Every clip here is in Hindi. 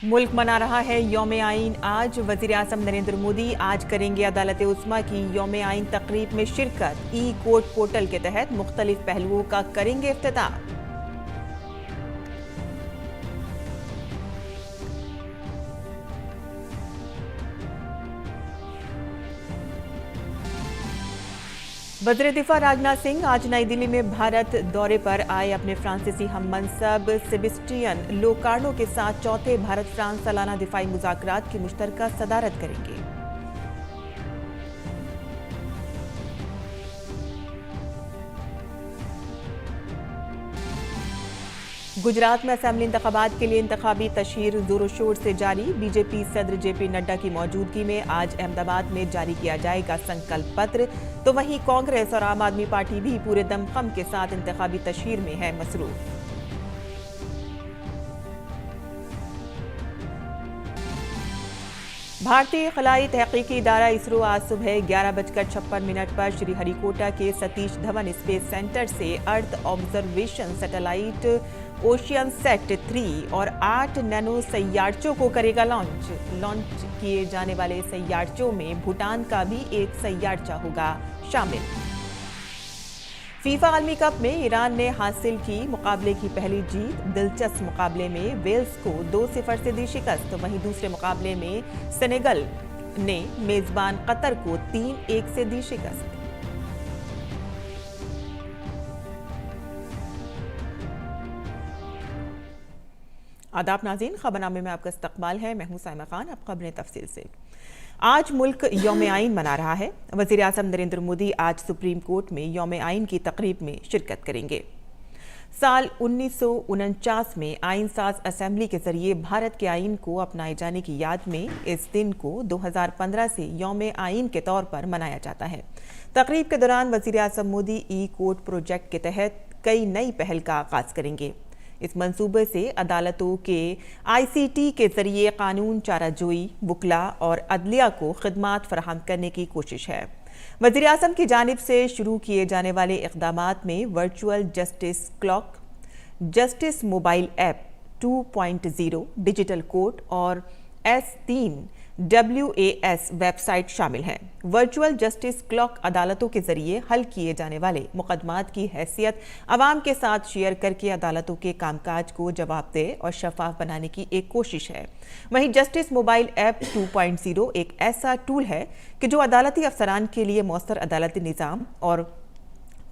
मुल्क मना रहा है यौम आइन। आज वजीर आजम नरेंद्र मोदी आज करेंगे अदालत उस्मा की यौम आइन तकरीब में शिरकत। ई कोर्ट पोर्टल के तहत मुख्तलिफ पहलुओं का करेंगे इफ्तिताह। वज़ीर दिफा राजनाथ सिंह आज नई दिल्ली में भारत दौरे पर आए अपने फ्रांसीसी हममनसब सेबेस्टियन लोकार्नो के साथ चौथे भारत फ्रांस सालाना दिफाई मुज़ाकरात की मुश्तरका सदारत करेंगे। गुजरात में असेंबली इंतखाबात के लिए इंतखाबी तशहीर जोरों शोर से जारी। बीजेपी सदर जेपी नड्डा की मौजूदगी में आज अहमदाबाद में जारी किया जाएगा संकल्प पत्र। तो वहीं कांग्रेस और आम आदमी पार्टी भी पूरे दमखम के साथ इंतखाबी तशहीर में है मसरूफ। भारतीय खलाई तहकीकी इदारा इसरो आज सुबह 11:56 पर श्रीहरिकोटा के सतीश धवन स्पेस सेंटर से earth observation satellite ocean set 3 और 8 नैनो सैयारचों को करेगा लॉन्च किए जाने वाले सैयारचों में भूटान का भी एक सैयारचा होगा शामिल। फीफा आलमी कप में ईरान ने हासिल की मुकाबले की पहली जीत। दिलचस्प मुकाबले में वेल्स को 2-0 से दी शिकस्त। वहीं दूसरे मुकाबले में सेनेगल ने मेजबान कतर को 3-1 से दी शिकस्त। आदाब नाज़रीन, खबरनामे में आपका इस्तकबाल है। मैं हूं साइमा खान। अब खबरें तफसील से। आज मुल्क यौम आइन मना रहा है। वज़ीर आज़म नरेंद्र मोदी आज सुप्रीम कोर्ट में यौम आइन की तकरीब में शिरकत करेंगे। साल 1949 में आइन साज असेंबली के जरिए भारत के आइन को अपनाए जाने की याद में इस दिन को 2015 से यौम आइन के तौर पर मनाया जाता है। तकरीब के दौरान वज़ीर आज़म मोदी ई कोर्ट प्रोजेक्ट के तहत कई नई पहल का आगाज करेंगे। इस मंसूबे से अदालतों के ICT के जरिए कानून चाराजोई, वुकला और अदलिया को खिदमात फराहम करने की कोशिश है। वज़ीर आज़म की जानिब से शुरू किए जाने वाले इक़दामात में virtual justice clock, justice mobile app 2.0, digital court और S3WAS वेबसाइट शामिल हैं। वर्चुअल जस्टिस क्लॉक अदालतों के जरिए हल किए जाने वाले मुकदमात की हैसियत अवाम के साथ शेयर करके अदालतों के कामकाज को जवाबदेह और शफाफ बनाने की एक कोशिश है। वहीं जस्टिस मोबाइल ऐप 2.0 एक ऐसा टूल है कि जो अदालती अफसरान के लिए मौसर अदालती निज़ाम और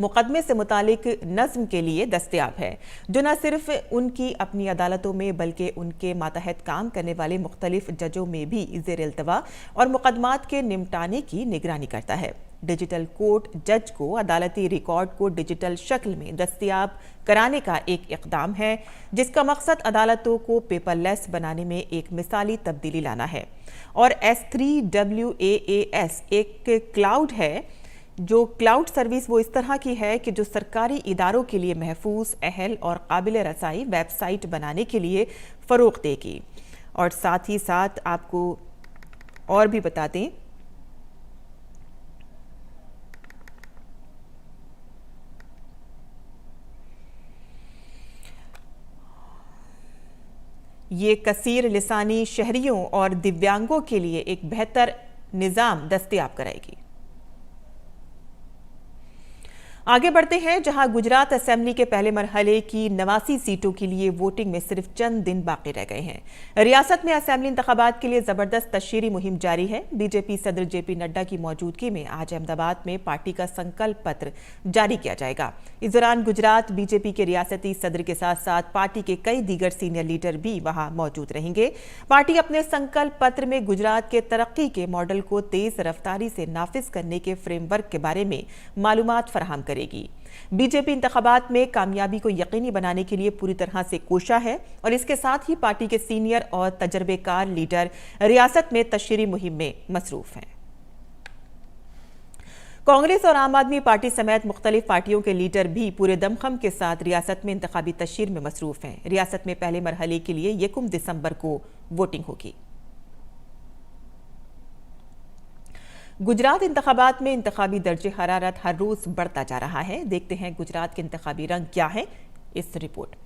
मुकदमे से मुतालिक नज़्म के लिए दस्तयाब है, जो न सिर्फ उनकी अपनी अदालतों में बल्कि उनके मातहत काम करने वाले मुख्तलिफ जजों में भी ज़ेर इल्तवा और मुकदमात के निपटाने की निगरानी करता है। डिजिटल कोर्ट जज को अदालती रिकॉर्ड को डिजिटल शक्ल में दस्तयाब कराने का एक इक़दाम है, जिसका मकसद अदालतों को पेपरलेस बनाने में एक मिसाली तब्दीली लाना है। और S3WAS एक क्लाउड है, जो क्लाउड सर्विस वो इस तरह की है कि जो सरकारी इदारों के लिए महफूज, अहल और काबिल रसाई वेबसाइट बनाने के लिए फ़रोग़ देगी। और साथ ही साथ आपको और भी बता दें, ये कसीर लिसानी शहरियों और दिव्यांगों के लिए एक बेहतर निज़ाम दस्तयाब कराएगी। आगे बढ़ते हैं, जहां गुजरात असेंबली के पहले मरहले की 89 सीटों के लिए वोटिंग में सिर्फ चंद दिन बाकी रह गए हैं। रियासत में असेंबली इंतखाबात के लिए जबरदस्त तशहीरी मुहिम जारी है। बीजेपी सदर जेपी नड्डा की मौजूदगी में आज अहमदाबाद में पार्टी का संकल्प पत्र जारी किया जाएगा। इस दौरान गुजरात बीजेपी के रियासती सदर के साथ साथ पार्टी के कई दीगर सीनियर लीडर भी वहां मौजूद रहेंगे। पार्टी अपने संकल्प पत्र में गुजरात के तरक्की के मॉडल को तेज रफ्तारी से नाफिज करने के फ्रेमवर्क के बारे में मालूमात फराहम करेगी। बीजेपी इंतखाबात में कामयाबी को यकीनी बनाने के लिए पूरी तरह से कोशा है और इसके साथ ही पार्टी के सीनियर और तजर्बेकार लीडर रियासत में तशहीरी मुहिम में मसरूफ हैं। कांग्रेस और आम आदमी पार्टी समेत मुख्तलिफ पार्टियों के लीडर भी पूरे दमखम के साथ रियासत में इंतखाबी तशहीर में मसरूफ हैं। रियासत में पहले मरहले के लिए 1 दिसंबर को वोटिंग होगी। गुजरात इंतखाबात में इंतखाबी दर्जे हरारत हर रोज बढ़ता जा रहा है। देखते हैं गुजरात के इंतखाबी रंग क्या है इस रिपोर्ट में।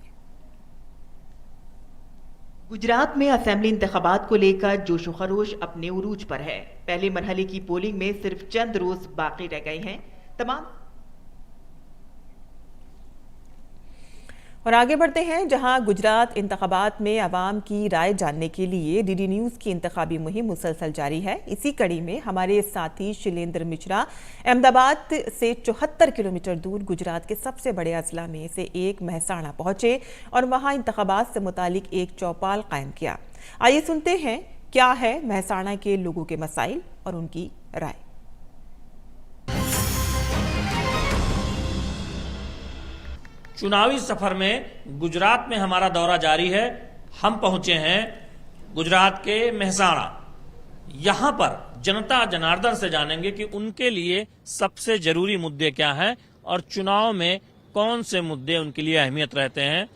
गुजरात में असेंबली इंतखाबात को लेकर जोशो खरोश अपने उरूज पर है। पहले मरहले की पोलिंग में सिर्फ चंद रोज बाकी रह गए हैं। और आगे बढ़ते हैं, जहां गुजरात इंतखाबात में आवाम की राय जानने के लिए डीडी न्यूज की इंतखाबी मुहिम मुसलसल जारी है। इसी कड़ी में हमारे साथी शैलेंद्र मिश्रा अहमदाबाद से 74 किलोमीटर दूर गुजरात के सबसे बड़े अजला में से एक महसाणा पहुंचे और वहां इंतखाबात से मुतालिक एक चौपाल कायम किया। आइए सुनते हैं क्या है महसाणा के लोगों के मसाइल और उनकी राय। चुनावी सफर में गुजरात में हमारा दौरा जारी है। हम पहुंचे हैं गुजरात के महसाणा। यहां पर जनता जनार्दन से जानेंगे कि उनके लिए सबसे जरूरी मुद्दे क्या हैं और चुनाव में कौन से मुद्दे उनके लिए अहमियत रहते हैं,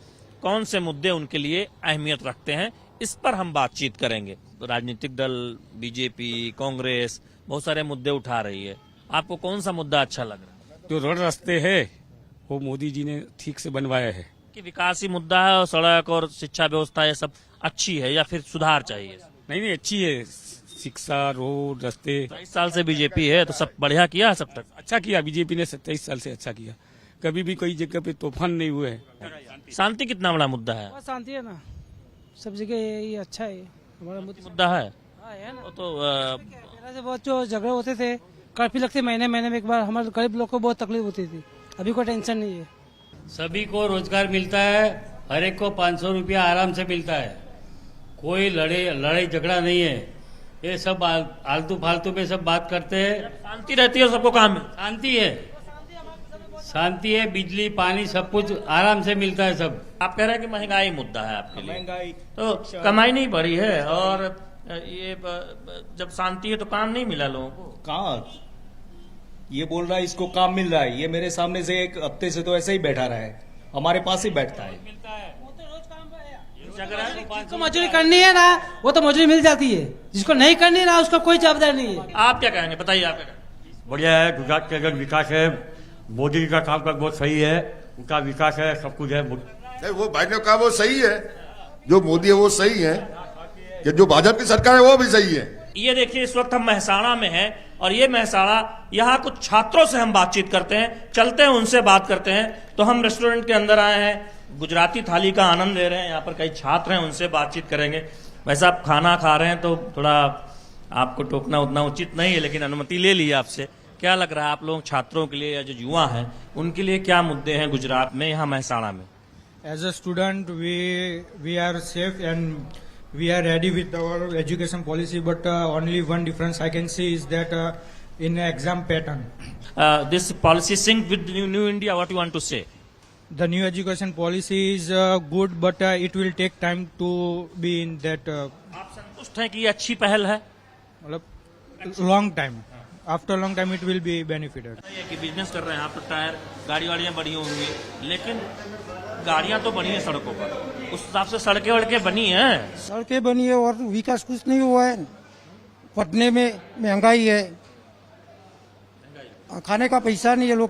कौन से मुद्दे उनके लिए अहमियत रखते हैं। इस पर हम बातचीत करेंगे। राजनीतिक दल बीजेपी, कांग्रेस बहुत सारे मुद्दे उठा रही है। आपको कौन सा मुद्दा अच्छा लग रहा है? जो रोड रास्ते है वो मोदी जी ने ठीक से बनवाया है कि विकासी मुद्दा है और सड़क और शिक्षा व्यवस्था ये सब अच्छी है या फिर सुधार चाहिए? नहीं अच्छी है। शिक्षा, रोड, रास्ते। 23 साल से बीजेपी है तो सब बढ़िया किया है। सब तक अच्छा किया बीजेपी ने। 27 साल से अच्छा किया। कभी भी कोई जगह पे तूफान नहीं हुए है। शांति कितना बड़ा मुद्दा है? शांति है ना, सब जगह ये अच्छा है। हमारा मुद्दा है ना। तो पहले से बहुत जो झगड़े होते थे, काफी लगते महीने में एक बार, हमारे गरीब लोग को बहुत तकलीफ होती थी। अभी कोई टेंशन नहीं है। सभी को रोजगार मिलता है, हर एक को 500 रुपया आराम से मिलता है। कोई लड़ाई झगड़ा नहीं है। ये सब आलतू फालतू पे सब बात करते हैं। शांति रहती है, सबको काम है। शांति है, बिजली पानी सब कुछ आराम से मिलता है सब। आप कह रहे हैं कि महंगाई मुद्दा है आपके लिए। महंगाई तो कमाई नहीं बढ़ी है और ये जब शांति है तो काम नहीं मिला लोगों को। कहाँ ये बोल रहा है इसको काम मिल रहा है? ये मेरे सामने से एक हफ्ते से तो ऐसे ही बैठा रहा है, हमारे पास ही बैठता है। जिसको मजदूरी करनी है ना वो तो मजदूरी मिल जाती है, जिसको नहीं करनी है ना उसका कोई जवाबदार नहीं है। आप क्या कहेंगे, बताइए आप क्या कहेंगे? बढ़िया है। गुजरात का अगर विकास है, मोदी जी का काम का बहुत सही है। उनका विकास है, सब कुछ है। वो भाई ने कहा वो सही है, जो मोदी है वो सही है, कि जो भाजपा की सरकार है वो भी सही है। ये देखिए, इस वक्त हम महसाणा में हैं और ये महसाणा, यहाँ कुछ छात्रों से हम बातचीत करते हैं, चलते हैं उनसे बात करते हैं। तो हम रेस्टोरेंट के अंदर आए हैं, गुजराती थाली का आनंद ले रहे हैं। यहाँ पर कई छात्र हैं, उनसे बातचीत करेंगे। वैसे आप खाना खा रहे हैं तो थोड़ा आपको टोकना उतना उचित नहीं है, लेकिन अनुमति ले ली आपसे। क्या लग रहा है आप लोग छात्रों के लिए या जो युवा हैं उनके लिए क्या मुद्दे हैं गुजरात में, यहाँ महसाणा में? As a student we are safe and we are ready with our education policy, but only one difference I can see is that in exam pattern. This policy sync with New India. What you want to say? The new education policy is good, but it will take time to be in that. आप संतुष्ट हैं कि ये अच्छी पहल है? मतलब long time. After long time it will be benefited. ये कि बिजनेस कर रहे हैं आप तो टायर गाड़ियां बढ़ी होंगी, लेकिन गाड़ियां तो बनी है सड़कों पर, उस हिसाब से सड़कें वड़कें बनी हैं। सड़कें बनी है और विकास कुछ नहीं हुआ है। पटने में महंगाई है, खाने का पैसा नहीं है लोग।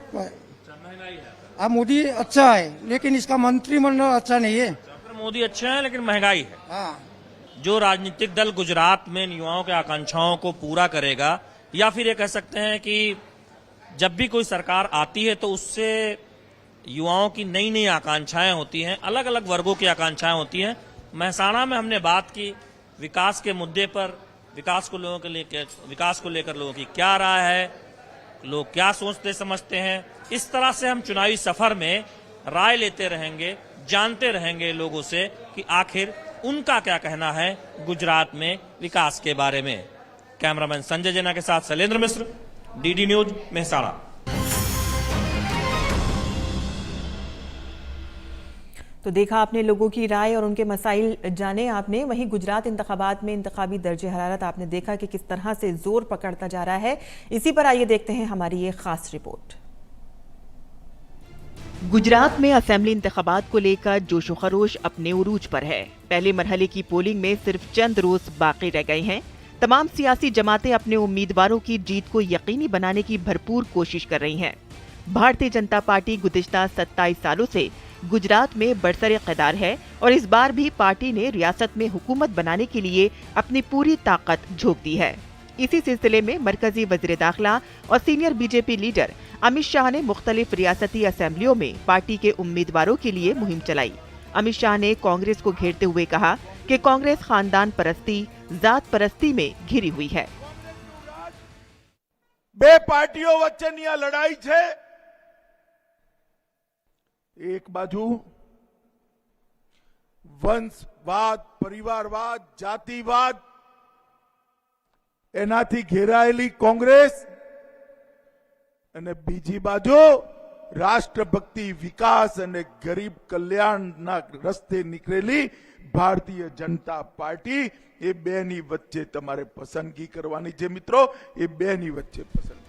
अब मोदी अच्छा है लेकिन इसका मंत्रिमंडल अच्छा नहीं है। मोदी अच्छा है लेकिन महंगाई है। हाँ। जो राजनीतिक दल गुजरात में युवाओं के आकांक्षाओं को पूरा करेगा, या फिर ये कह सकते हैं कि जब भी कोई सरकार आती है तो उससे युवाओं की नई नई आकांक्षाएं होती हैं, अलग अलग वर्गों की आकांक्षाएं होती हैं। महसाणा में हमने बात की विकास के मुद्दे पर, विकास को लेकर लोगों की क्या राय है, लोग क्या सोचते समझते हैं। इस तरह से हम चुनावी सफर में राय लेते रहेंगे, जानते रहेंगे लोगों से कि आखिर उनका क्या कहना है गुजरात में विकास के बारे में। कैमरामैन संजय जेना के साथ शैलेंद्र मिश्र, डीडी न्यूज, महसाणा। तो देखा आपने लोगों की राय और उनके मसाइल जाने आपने। वहीं गुजरात इंतखाबात में इंतखाबी दर्जे हरारत आपने देखा कि किस तरह से जोर पकड़ता जा रहा है। इसी पर आइए देखते हैं हमारी ये खास रिपोर्ट। गुजरात में असेंबली इंतखाबात को लेकर जोशो खरोश अपने उरूज पर है। पहले मरहले की पोलिंग में सिर्फ चंद रोज बाकी रह गए हैं। तमाम सियासी जमातें अपने उम्मीदवारों की जीत को यकीनी बनाने की भरपूर कोशिश कर रही हैं। भारतीय जनता पार्टी गुज़िश्ता 27 सालों से गुजरात में बरसर-ए-क़दार है और इस बार भी पार्टी ने रियासत में हुकूमत बनाने के लिए अपनी पूरी ताकत झोंक दी है। इसी सिलसिले में मरकजी वज़ीर दाखिला और senior BJP leader Amit Shah ने मुख्तलिफ रियासती असेंबलियों में पार्टी के उम्मीदवारों के लिए मुहिम चलाई। अमित शाह ने कांग्रेस को घेरते हुए कहा कि कांग्रेस खानदान परस्ती, जात परस्ती में घिरी हुई है। બે પાર્ટીઓ વચ્ચેની આ લડાઈ છે। એક બાજુ વંશવાદ, પરિવારવાદ, જાતિવાદ એનાથી ઘેરાયેલી કોંગ્રેસ અને બીજી બાજુ રાષ્ટ્રભક્તિ, વિકાસ અને ગરીબ કલ્યાણના રસ્તે નીકળેલી ભારતીય જનતા પાર્ટી, એ બેની વચ્ચે તમારે પસંદગી કરવાની છે મિત્રો, એ બેની વચ્ચે પસંદગી।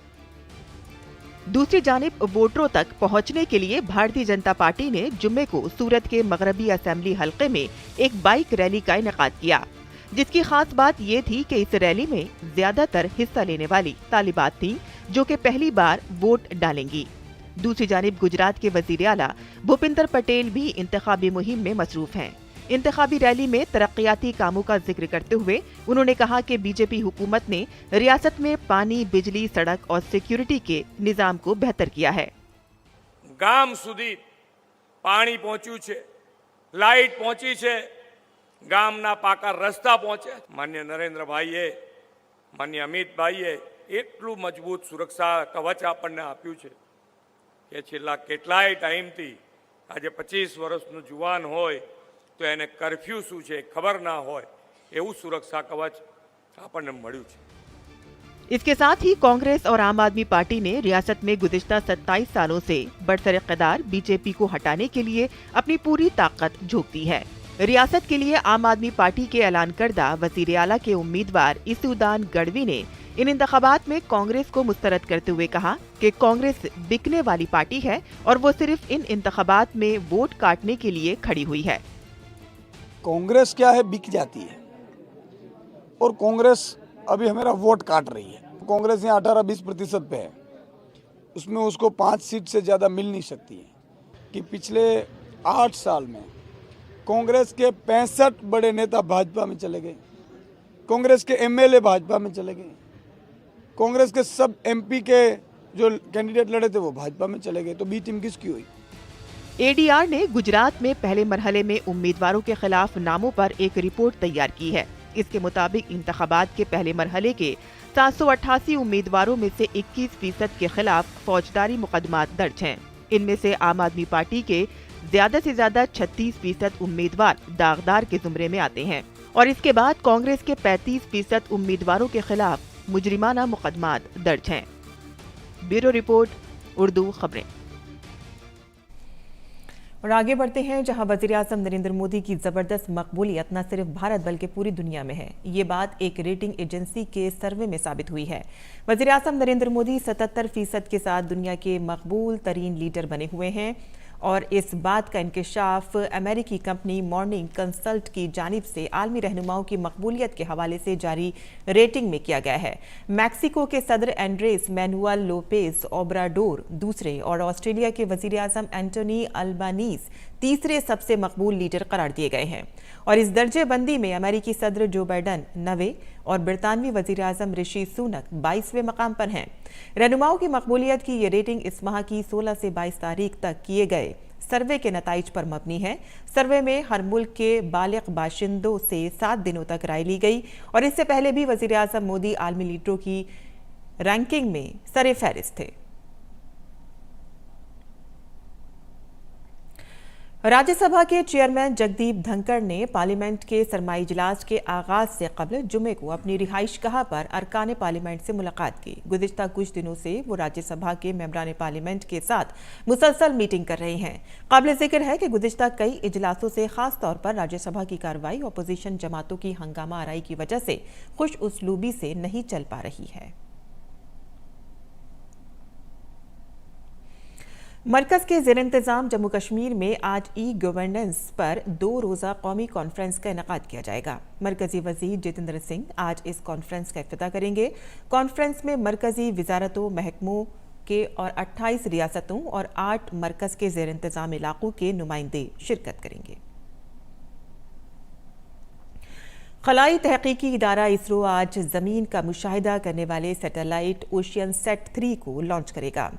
दूसरी जानिब वोटरों तक पहुंचने के लिए भारतीय जनता पार्टी ने जुम्मे को सूरत के मगरबी असेंबली हलके में एक बाइक रैली का इनेकाद किया, जिसकी खास बात ये थी कि इस रैली में ज्यादातर हिस्सा लेने वाली तालिबात थीं, जो कि पहली बार वोट डालेंगी। दूसरी जानिब गुजरात के वजीर आला भूपिंदर पटेल भी इंतखाबी मुहिम में मसरूफ हैं। इंतखाबी रैली में तरक्याती कामों का जिक्र करते हुए उन्होंने कहा कि बीजेपी हुकूमत ने रियासत में पानी, बिजली, सड़क और सिक्योरिटी के निजाम को बेहतर किया है। गाम सुधी पानी पहुंच्યું છે, लाइट पहुंची છે, ગામના પાકા રસ્તા પહોંચ્યા। માન્ય નરેન્દ્રભાઈએ, માન્ય અમિતભાઈએ એટલું મજબૂત સુરક્ષા કવચ આપણને આપ્યું છે કે છેલ્લા કેટલાય ટાઈમથી આજે 25 વર્ષનું જુવાન હોય તો એને કર્ફ્યુ શું છે ખબર ના હોય એવું સુરક્ષા કવચ આપણને મળ્યું છે। इसके साथ ही कांग्रेस और आम आदमी पार्टी ने रियासत में गुज़िश्ता 27 सालों से बरसर-ए-क़दार बीजेपी को हटाने के लिए अपनी पूरी ताकत झोंक दी है। रियासत के लिए आम आदमी पार्टी के ऐलान करदा वज़ीर आला के उम्मीदवार इसुद्दीन गढ़वी ने इन इंतखाबात में कांग्रेस को मुस्तरद करते हुए कहा कि कांग्रेस बिकने वाली पार्टी है और वो सिर्फ इन इंतखाबात में वोट काटने के लिए खड़ी हुई है। कांग्रेस क्या है, बिक जाती है और कांग्रेस अभी हमारा वोट काट रही है। कांग्रेस यहाँ 18-20% पे है, उसमें उसको 5 सीट से ज़्यादा मिल नहीं सकती है कि पिछले 8 साल में कांग्रेस के 65 बड़े नेता भाजपा में चले गए, कांग्रेस के एमएलए भाजपा में चले गए, कांग्रेस के सब एमपी के जो कैंडिडेट लड़े थे वो भाजपा में चले गए, तो बी टीम किसकी हुई? एडीआर ने गुजरात में पहले मरहले में उम्मीदवारों के खिलाफ नामों पर एक रिपोर्ट तैयार की है। इसके मुताबिक इंतखाबात के पहले मरहले के 788 उम्मीदवारों में से 21% के खिलाफ फौजदारी मुकदमात दर्ज हैं। इनमें से आम आदमी पार्टी के ज्यादा से ज्यादा 36% उम्मीदवार दागदार के जुमरे में आते हैं और इसके बाद कांग्रेस के 35% उम्मीदवारों के खिलाफ मुजरिमाना मुकदमात दर्ज हैं। ब्यूरो रिपोर्ट, उर्दू खबरें। और आगे बढ़ते हैं, जहां वज़ीर-ए-आज़म नरेंद्र मोदी की जबरदस्त मकबूलियत न सिर्फ भारत बल्कि पूरी दुनिया में है। ये बात एक रेटिंग एजेंसी के सर्वे में साबित हुई है। वज़ीर-ए-आज़म नरेंद्र मोदी 77% के साथ दुनिया के मकबूल तरीन लीडर बने हुए हैं और इस बात का इंकशाफ अमेरिकी कंपनी मॉर्निंग कंसल्ट की जानिब से आलमी रहनुमाओं की मकबूलियत के हवाले से जारी रेटिंग में किया गया है। मैक्सिको के सदर एंड्रेस मैनुअल लोपेज ओब्राडोर दूसरे और ऑस्ट्रेलिया के वज़ीर-ए-आज़म एंटोनी अल्बानीज तीसरे सबसे मकबूल लीडर करार दिए गए हैं और इस दर्जे बंदी में अमेरिकी सदर जो बाइडन 90 और बरतानवी वज़ीर-ए-आज़म ऋषि सुनक 22वें मकाम पर हैं। रहनुमाओं की मकबूलियत की ये रेटिंग इस माह की 16 से 22 तारीख तक किए गए सर्वे के नताइज पर मबनी है। सर्वे में हर मुल्क के बालिग बाशिंदों से 7 दिनों तक राय ली गई और इससे पहले भी वज़ीर-ए-आज़म मोदी आलमी लीडरों की रैंकिंग में सरे फहरिस्त थे। राज्यसभा के चेयरमैन जगदीप धनखड़ ने पार्लियामेंट के सरमाई इजलास के आगाज से कबल जुमे को अपनी रिहाइशगाह पर अरकान पार्लियामेंट से मुलाकात की। गुज़िश्ता कुछ दिनों से वो राज्यसभा के मेंबरान पार्लियामेंट के साथ मुसलसल मीटिंग कर रहे हैं। काबिल जिक्र है कि गुज़िश्ता कई इजलासों से खास तौर पर राज्यसभा की कार्रवाई अपोजिशन जमातों की हंगामा आराई की वजह से खुश उसलूबी से नहीं चल पा रही है। मरकज के ज़ेर इंतज़ाम जम्मू कश्मीर में आज ई गवर्नेंस पर 2 रोज़ा कौमी कॉन्फ्रेंस का इनेकाद किया जाएगा। मरकजी वज़ीर जितेंद्र सिंह आज इस कॉन्फ्रेंस का इफ्तिताह करेंगे। कॉन्फ्रेंस में मरकजी वज़ारतों, महकमों, के और 28 रियासतों और 8 मरकज के ज़ेर इंतज़ाम इलाकों के नुमाइंदे शिरकत करेंगे। खलाई तहकीकी इदारा इसरो आज ज़मीन का मुशाहिदा करने वाले सैटेलाइट ओशियनसैट 3 को लॉन्च करेगा।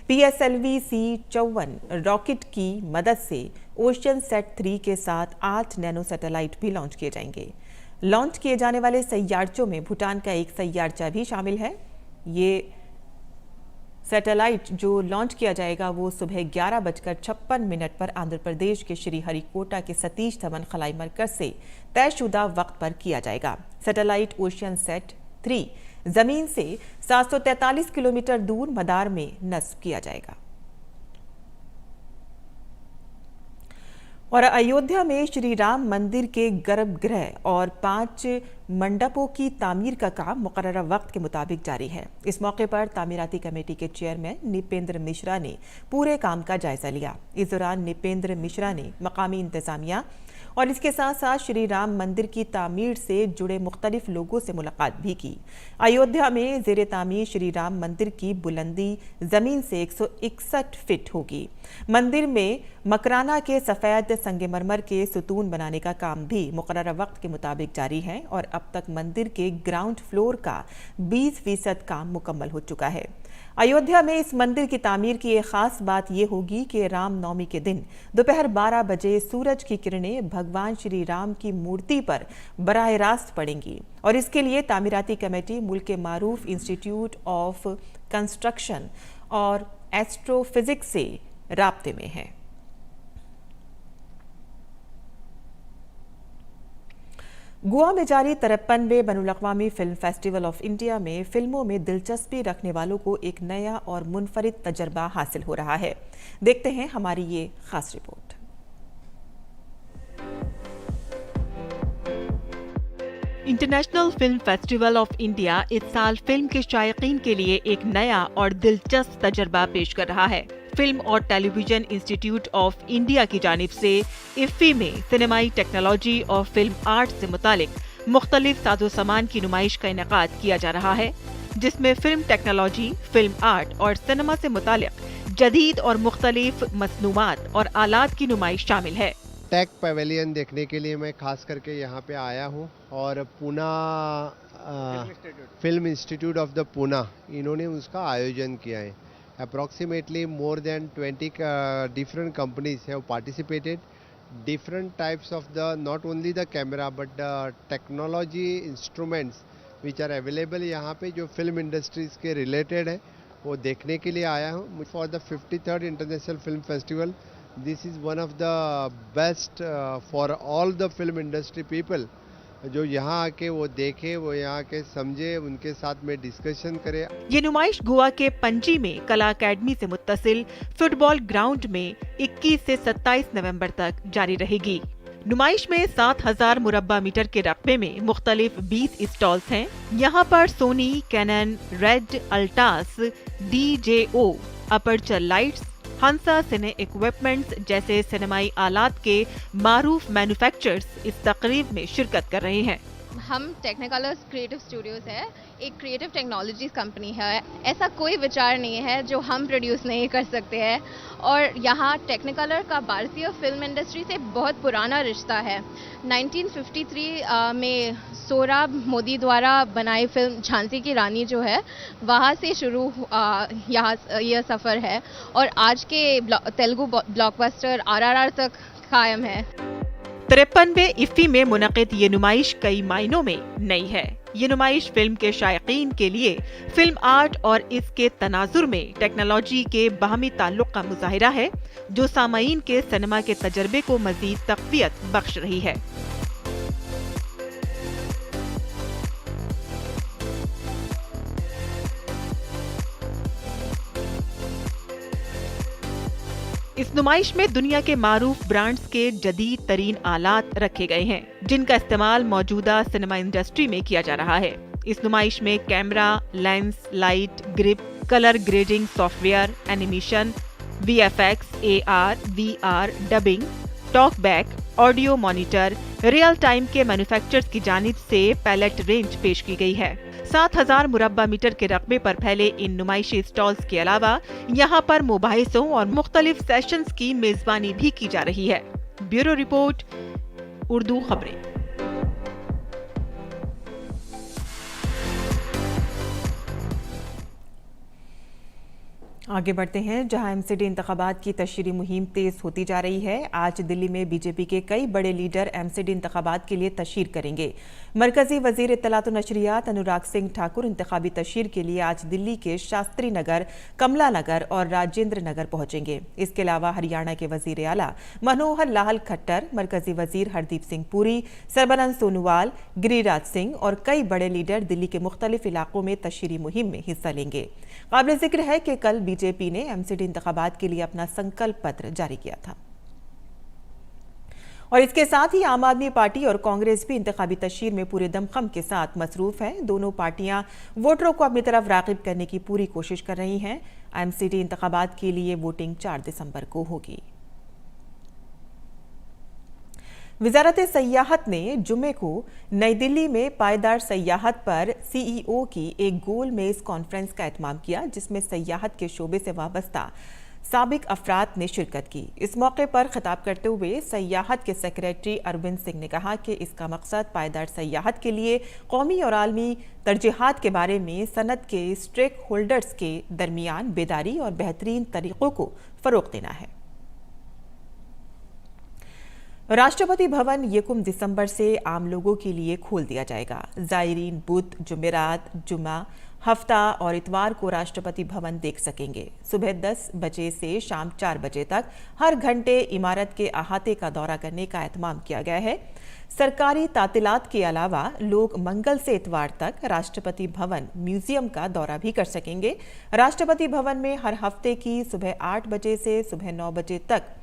PSLV-C54 रॉकेट की मदद से ओशियनसैट 3 के साथ 8 नैनो सैटेलाइट भी लॉन्च किए जाएंगे। लॉन्च किए जाने वाले सैयारचों में भूटान का एक सैयारचा भी शामिल है। ये सैटेलाइट जो लॉन्च किया जाएगा वो सुबह 11:56 पर आंध्र प्रदेश के श्रीहरिकोटा के सतीश धवन खलाई मरकज से तयशुदा वक्त पर किया जाएगा। सैटेलाइट ओशियनसैट 3 जमीन से 743 किलोमीटर दूर मदार में नस्ब किया जाएगा। और अयोध्या में श्री राम मंदिर के गर्भगृह और 5 मंडपों की तामीर का काम मुकर्ररा वक्त के मुताबिक जारी है। इस मौके पर तामीराती कमेटी के चेयरमैन निपेंद्र मिश्रा ने पूरे काम का जायजा लिया। इस दौरान निपेंद्र मिश्रा ने मकामी इंतजामिया और इसके साथ साथ श्री राम मंदिर की तामीर से जुड़े मुख्तलिफ लोगों से मुलाकात भी की। अयोध्या में ज़ेरे तामीर श्री राम मंदिर की बुलंदी जमीन से 161 फीट होगी। मंदिर में मकराना के सफ़ेद संगमरमर के सुतून बनाने का काम भी मुकर्ररा वक्त के मुताबिक जारी है और अब तक मंदिर के ग्राउंड फ्लोर का 20% काम मुकम्मल हो चुका है। अयोध्या में इस मंदिर की तामीर की एक खास बात यह होगी कि रामनवमी के दिन दोपहर 12 बजे सूरज की किरणें भगवान श्री राम की मूर्ति पर बराह रास्त पड़ेंगी और इसके लिए तामीराती कमेटी मुल्क के मारूफ इंस्टीट्यूट ऑफ कंस्ट्रक्शन और एस्ट्रोफिजिक्स से राब्ते में है। गोवा में जारी 53वें बैनुल-अक़वामी फिल्म फेस्टिवल ऑफ इंडिया में फिल्मों में दिलचस्पी रखने वालों को एक नया और मुनफरिद तजर्बा हासिल हो रहा है। देखते हैं हमारी ये खास report. International film festival of India इस साल फिल्म के शायकीन के लिए एक नया और दिलचस्प तजर्बा पेश कर रहा है। फिल्म और टेलीविजन इंस्टीट्यूट ऑफ इंडिया की जानिब से इफ्फी में सिनेमाई टेक्नोलॉजी और फिल्म आर्ट से मुतालिक मुख्तलिफ साजो सामान की नुमाइश का इनेकाद किया जा रहा है, जिसमें फिल्म टेक्नोलॉजी, फिल्म आर्ट और सिनेमा से मुतालिक जदीद और मुख्तलिफ मसनूआत और आलात की नुमाइश शामिल है। टेक पवेलियन देखने के लिए मैं खास करके यहाँ पे आया हूँ और Poona film institute of the Poona इन्होंने उसका आयोजन किया है। Approximately more than 20 different companies have participated. Different types of not only the camera but the technology instruments which are available यहाँ पे जो film industries के related है वो देखने के लिए आया हूँ। For the 53rd International Film Festival, this is one of the best for all the film industry people जो यहाँ आके वो देखे, वो यहाँ आके समझे, उनके साथ में डिस्कशन करे। ये नुमाइश गोवा के पणजी में कला अकेडमी से मुत्तसिल फुटबॉल ग्राउंड में 21 से 27 नवंबर तक जारी रहेगी। नुमाइश में 7000 मुरब्बा मीटर के रकबे में मुख्तलिफ 20 स्टॉल्स हैं। यहाँ पर सोनी, कैनन, रेड, अल्टास, DJO, aperture lights, Hansa cine equipments जैसे सिनेमाई आलात के मारूफ मैन्युफैक्चरर्स इस तकरीब में शिरकत कर रहे हैं। हम टेक्निकलर्स क्रिएटिव स्टूडियोज है, एक क्रिएटिव टेक्नोलॉजीज कंपनी है। ऐसा कोई विचार नहीं है जो हम प्रोड्यूस नहीं कर सकते हैं और यहाँ टेक्निकलर का भारतीय फिल्म इंडस्ट्री से बहुत पुराना रिश्ता है। 1953 में सोहराब मोदी द्वारा बनाई फिल्म झांसी की रानी जो है वहाँ से शुरू यह सफ़र है और आज के तेलुगु ब्लॉकबस्टर RRR तक कायम है। 53वें इफ्फी में मुनक़िद ये नुमाइश कई मायनों में नई है। ये नुमाइश फिल्म के शायकीन के लिए फिल्म आर्ट और इसके तनाजुर में टेक्नोलॉजी के बाहमी ताल्लुक का मुजाहिरा है, जो सामाईन के सिनेमा के तजर्बे को मजीद तक़वियत बख्श रही है। इस नुमाइश में दुनिया के मारूफ ब्रांड्स के जदीद तरीन आलात रखे गए हैं, जिनका इस्तेमाल मौजूदा सिनेमा इंडस्ट्री में किया जा रहा है। इस नुमाइश में camera, lens, light, grip, colour grading software, animation, VFX, AR, VR, dubbing, talkback, audio monitor, real time के मैन्युफैक्चरर्स की जानिब से पैलेट रेंज पेश की गई है। 7,000 मुरब्बा मीटर के रकबे पर फैले इन नुमाइशी स्टॉल्स के अलावा यहाँ पर मुबाहिसों और मुख्तलिफ सेशंस की मेजबानी भी की जा रही है। ब्यूरो रिपोर्ट, उर्दू खबरें। आगे बढ़ते हैं, जहां एमसीडी इंतखाबात की तशहीरी मुहिम तेज होती जा रही है। आज दिल्ली में बीजेपी के कई बड़े लीडर एमसीडी इंतखाबात के लिए तशहीर करेंगे। मरकजी वजीर इत्तलात व नशरियात अनुराग सिंह ठाकुर इंतखाबी तशहीर के लिए आज दिल्ली के शास्त्री नगर, कमला नगर और राजेंद्र नगर पहुंचेंगे। इसके अलावा हरियाणा के वजीर आला मनोहर लाल खट्टर, मरकजी वजीर हरदीप सिंह पुरी, सरबानंद सोनोवाल, गिरिराज सिंह और कई बड़े लीडर दिल्ली के मुख्तलिफ इलाकों में तशहीरी मुहिम में हिस्सा लेंगे। काबिल जिक्र है कि कल बीजेपी ने एमसीडी इंतखाबात के लिए अपना संकल्प पत्र जारी किया था और इसके साथ ही आम आदमी पार्टी और कांग्रेस भी इंतखाबी तशहीर में पूरे दमखम के साथ मसरूफ हैं। दोनों पार्टियां वोटरों को अपनी तरफ राग़िब करने की पूरी कोशिश कर रही हैं। एमसीडी इंतखाबात के लिए वोटिंग 4 दिसंबर को होगी। वजारत सयाहत ने जुमे को नई दिल्ली में पायदार सयाहत पर सीईओ की एक गोल मेज कॉन्फ्रेंस का एहतमाम किया, जिसमें सयाहत के शोबे से वाबस्ता साबिक अफराद ने शिरकत की। इस मौके पर खिताब करते हुए सयाहत के सेक्रेटरी अरविंद सिंह ने कहा कि इसका मकसद पायदार सयाहत के लिए कौमी और आलमी तरजीहात के बारे में सनत के स्टेक होल्डर्स के दरमियान बेदारी और बेहतरीन तरीकों को फरोग देना है। राष्ट्रपति भवन 1 दिसंबर से आम लोगों के लिए खोल दिया जाएगा। जायरीन बुध, जुमेरात, जुमा, हफ्ता और इतवार को राष्ट्रपति भवन देख सकेंगे। सुबह 10 बजे से शाम 4 बजे तक हर घंटे इमारत के अहाते का दौरा करने का एहतमाम किया गया है। सरकारी तातीलात के अलावा लोग मंगल से इतवार तक राष्ट्रपति भवन म्यूजियम का दौरा भी कर सकेंगे। राष्ट्रपति भवन में हर हफ्ते की सुबह 8 बजे से सुबह 9 बजे तक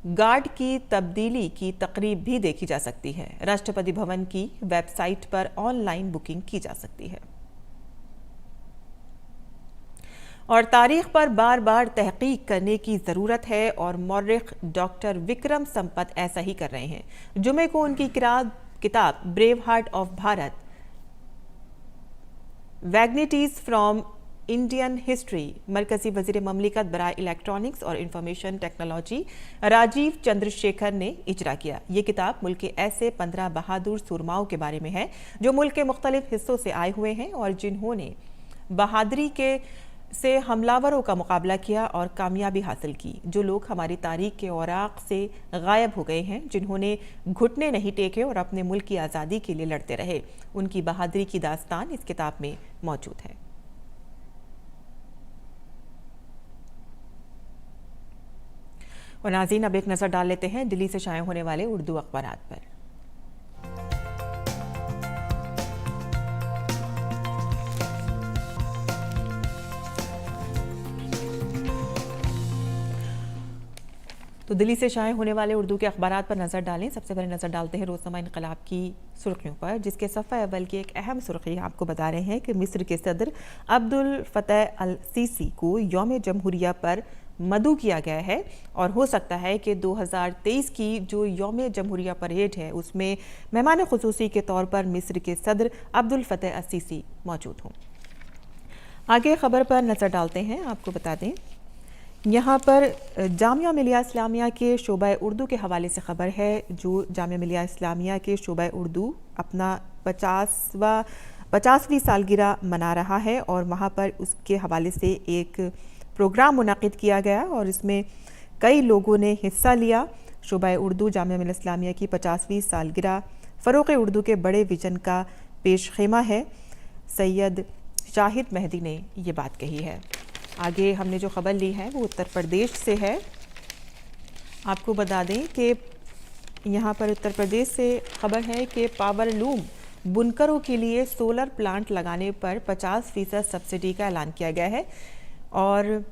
गार्ड की तब्दीली की तकरीब भी देखी जा सकती है। राष्ट्रपति भवन की वेबसाइट पर ऑनलाइन बुकिंग की जा सकती है। और तारीख पर बार बार तहकीक करने की जरूरत है और मौर्रिख डॉक्टर विक्रम संपत ऐसा ही कर रहे हैं। जुमे को उनकी किताब brave heart of Bharat, vignettes from Indian history, मरकजी वजीर ममलिकत बराए इलेक्ट्रॉनिक्स और इंफॉर्मेशन टेक्नोलॉजी राजीव चंद्रशेखर ने इजरा किया। ये किताब मुल्क के ऐसे 15 बहादुर सुरमाओं के बारे में है जो मुल्क के मुख्तलिफ हिस्सों से आए हुए हैं और जिन्होंने बहादुरी से हमलावरों का मुकाबला किया और कामयाबी हासिल की। जो लोग हमारी तारीख के औराक से गायब हो गए हैं, जिन्होंने घुटने नहीं टेके और अपने मुल्क की आज़ादी के लिए लड़ते रहे, उनकी बहादुरी की दास्तान इस किताब में मौजूद है। और नाज़रीन, अब एक नजर डाल लेते हैं दिल्ली से शाया होने वाले उर्दू अखबारात पर। तो दिल्ली से शाया होने वाले उर्दू के अखबारात पर नजर डालें। सबसे पहले नजर डालते हैं रोजनामा इनकलाब की सुर्खियों पर, जिसके सफ़ा अव्वल की एक अहम सुर्खी आपको बता रहे हैं कि मिस्र के सदर अब्दुल फतह अल सीसी को यौम जमहूरिया पर मदऊ किया गया है और हो सकता है कि 2023 की जो यौम जमहूरिया परेड है उसमें मेहमान खुसूसी के तौर पर मिस्र के सदर अब्दुल फतह अल सीसी मौजूद हों। आगे खबर पर नजर डालते हैं। आपको बता दें, यहाँ पर जामिया मिलिया इस्लामिया के शोबा उर्दू के हवाले से खबर है। जो जामिया मिलिया इस्लामिया के शोबा उर्दू अपना 50वीं सालगिरह मना रहा है और वहाँ पर उसके हवाले से एक प्रोग्राम मुनाकिद किया गया और इसमें कई लोगों ने हिस्सा लिया। शोबा उर्दू जामिया मिलिया इस्लामिया की 50वीं सालगिरह फ़रोग़ उर्दू के बड़े विजन का पेश खेमा है। सैयद शाहिद मेहदी ने ये बात कही है। आगे हमने जो खबर ली है वो उत्तर प्रदेश से है। आपको बता दें कि यहाँ पर उत्तर प्रदेश से खबर है कि पावर लूम बुनकरों के लिए सोलर प्लांट लगाने पर 50% सब्सिडी का ऐलान किया गया है। और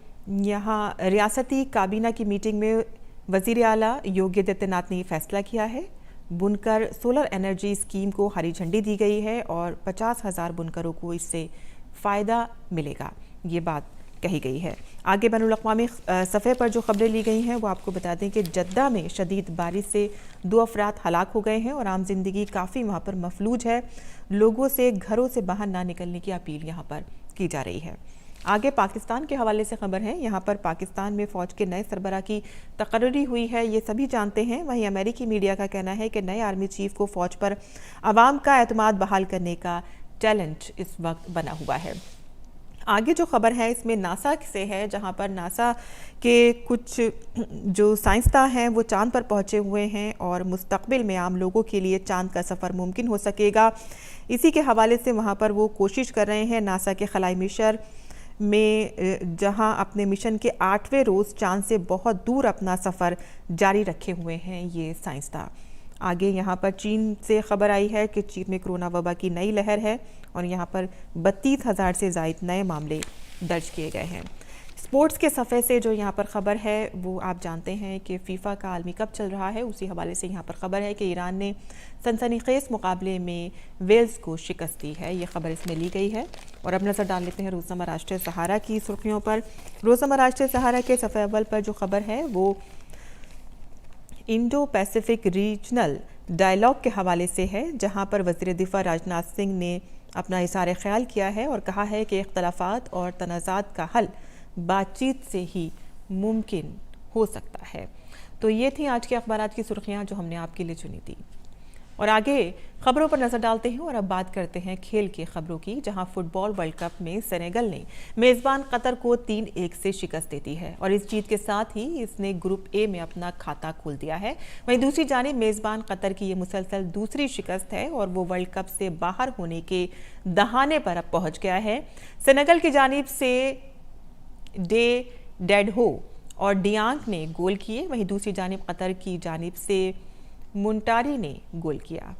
यहाँ रियासती काबीना की मीटिंग में वज़ीर आला योगी आदित्यनाथ ने फैसला किया है। बुनकर सोलर एनर्जी स्कीम को हरी झंडी दी गई है और 50,000 बुनकरों को इससे फ़ायदा मिलेगा। ये बात कही गई है। आगे बैनुल-अक़वामी सफ़े पर जो खबरें ली गई हैं वो आपको बता दें कि जद्दा में शदीद बारिश से 2 अफराद हलाक हो गए हैं और आम जिंदगी काफ़ी वहाँ पर मफलूज है। लोगों से घरों से बाहर ना निकलने की अपील यहाँ पर की जा रही है। आगे पाकिस्तान के हवाले से खबर है। यहाँ पर पाकिस्तान में फ़ौज के नए सरबराह की तकर्री हुई है, ये सभी जानते हैं। वहीं अमेरिकी मीडिया का कहना है कि नए आर्मी चीफ को फ़ौज पर आवाम का एतमाद बहाल करने का चैलेंज इस वक्त बना हुआ है। आगे जो खबर है इसमें नासा से है, जहां पर नासा के कुछ जो साइंसदान हैं वो चांद पर पहुंचे हुए हैं और मुस्तकबिल में आम लोगों के लिए चांद का सफ़र मुमकिन हो सकेगा। इसी के हवाले से वहां पर वो कोशिश कर रहे हैं। नासा के खलाई मिशन में जहां अपने मिशन के 8वें रोज़ चांद से बहुत दूर अपना सफ़र जारी रखे हुए हैं ये साइंसदान। आगे यहाँ पर चीन से खबर आई है कि चीन में कोरोना वबा की नई लहर है और यहाँ पर 32,000 से ज़ायद नए मामले दर्ज किए गए हैं। स्पोर्ट्स के सफ़े से जो यहाँ पर ख़बर है वो आप जानते हैं कि फ़ीफ़ा का आलमी कप चल रहा है। उसी हवाले से यहाँ पर ख़बर है कि ईरान ने सनसनीखेज़ मुकाबले में वेल्स को शिकस्त दी है। ये खबर इसमें ली गई है। और अब नज़र डाल लेते हैं रोज़नामा राष्ट्रीय सहारा की सुर्खियों पर। रोज़नामा राष्ट्रीय सहारा के सफ़े अव्वल पर जो खबर है वो इंडो पैसिफिक रीजनल डायलॉग के हवाले से है, जहां पर वज़ीर दिफा राजनाथ सिंह ने अपना इज़हार ख्याल किया है और कहा है कि इख्तलाफात और तनाज़ात का हल बातचीत से ही मुमकिन हो सकता है। तो ये थी आज के अखबारात की सुर्खियां जो हमने आपके लिए चुनी थी। और आगे खबरों पर नजर डालते हैं और अब बात करते हैं खेल की खबरों की, जहां फुटबॉल वर्ल्ड कप में सेनेगल ने मेज़बान कतर को 3-1 से शिकस्त दे दी है और इस जीत के साथ ही इसने ग्रुप ए में अपना खाता खोल दिया है। वहीं दूसरी जानिब मेज़बान कतर की ये मुसलसल दूसरी शिकस्त है और वो वर्ल्ड कप से बाहर होने के दहाने पर अब पहुंच गया है। सेनेगल की जानिब से डे डेडहो और डियांग ने गोल किए, वहीं दूसरी जानिब कतर की जानिब से मुंटारी ने गोल किया।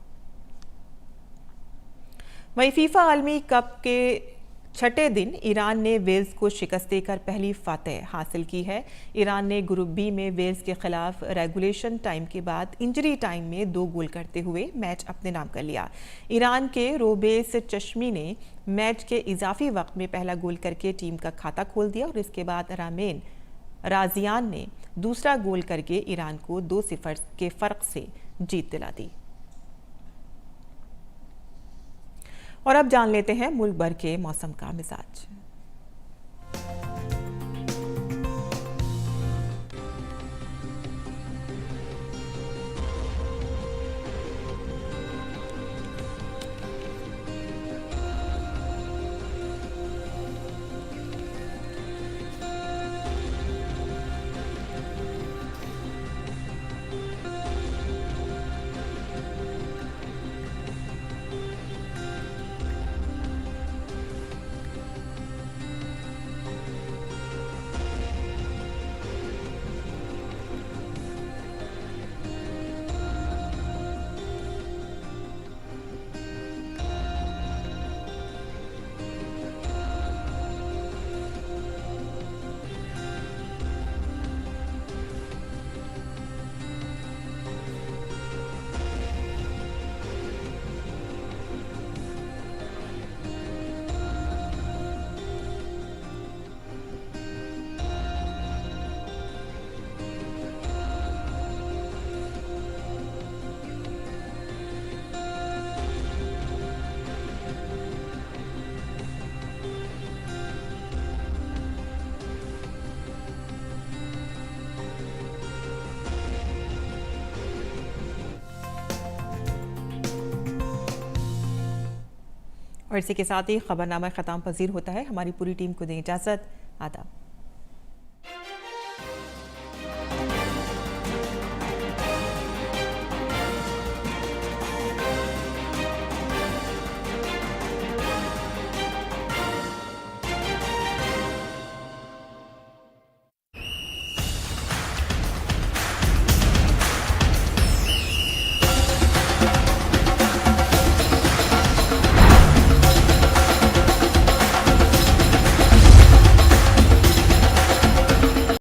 वहीं फीफा आलमी कप के छठे दिन ईरान ने वेल्स को शिकस्त देकर पहली फतेह हासिल की है। ईरान ने ग्रुप बी में वेल्स के खिलाफ रेगुलेशन टाइम के बाद इंजरी टाइम में 2 गोल करते हुए मैच अपने नाम कर लिया। ईरान के रोबेस चश्मी ने मैच के इजाफी वक्त में पहला गोल करके टीम का खाता खोल दिया और इसके बाद रामेन राजियान ने दूसरा गोल करके ईरान को 2-0 के फर्क से जीत दिला दी। और अब जान लेते हैं मुल्क भर के मौसम का मिजाज। और इसी के साथ ही खबरनामा ख़त्म पजीर होता है। हमारी पूरी टीम को दें इजाज़त। आदाब।